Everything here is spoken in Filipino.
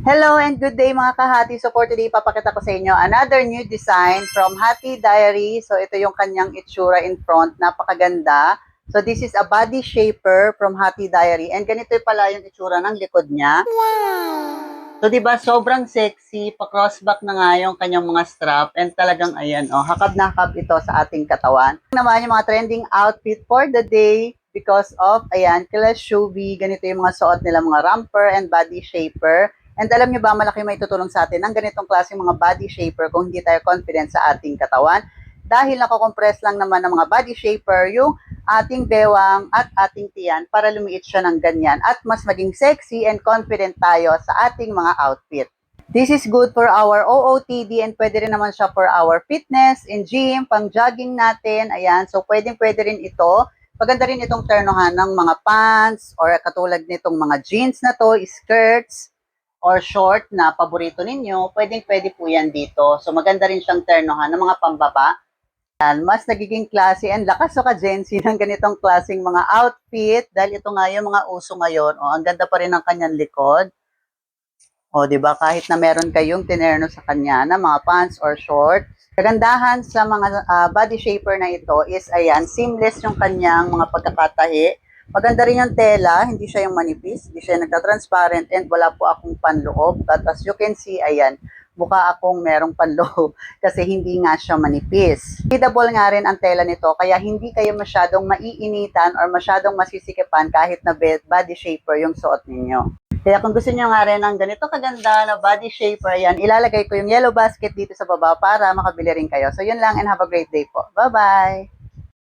Hello and good day mga kahati. So for today, papakita ko sa inyo another new design from Hati Diary. So ito yung kanyang itsura in front. Napakaganda. So this is a body shaper from Hati Diary. And ganito pala yung itsura ng likod niya. Wow! So diba sobrang sexy. Pa-crossback na nga yung kanyang mga strap. And talagang ayan, oh, hakab na hakab ito sa ating katawan. Naman yung mga trending outfit for the day. Because of, ayan, kila Shubi, ganito yung mga suot nila, mga romper and body shaper. And alam niyo ba, malaki may tutulong sa atin ng ganitong klaseng mga body shaper kung hindi tayo confident sa ating katawan. Dahil nakokompress lang naman ng mga body shaper yung ating bewang at ating tiyan para lumiit siya ng ganyan at mas maging sexy and confident tayo sa ating mga outfit. This is good for our OOTD and pwede rin naman siya for our fitness, in gym, pang jogging natin. Ayan, so pwede rin ito. Maganda rin itong ternohan ng mga pants or katulad nitong mga jeans na to, skirts, or short na paborito ninyo, pwede po yan dito. So maganda rin siyang ternohan ng mga pambaba. Yan, mas nagiging classy and lakas o ka-Gen-Z ng ganitong klaseng mga outfit dahil ito nga yung mga uso ngayon. O, ang ganda pa rin ng kanyang likod. O, di ba kahit na meron kayong tinerno sa kanya na mga pants or short. Kagandahan sa mga body shaper na ito is, ayan, seamless yung kanyang mga pagkakatahi. Maganda rin yung tela, hindi siya yung manipis, hindi siya nagka-transparent, and wala po akong panloob. But as you can see, ayan, mukha akong merong panloob kasi hindi nga siya manipis. Breathable nga rin ang tela nito, kaya hindi kayo masyadong maiinitan or masyadong masisikipan kahit na body shaper yung suot ninyo. Kaya kung gusto niyo nga rin ng ganito kaganda na body shaper, ayan, ilalagay ko yung yellow basket dito sa baba para makabili rin kayo. So yun lang and have a great day po. Bye-bye!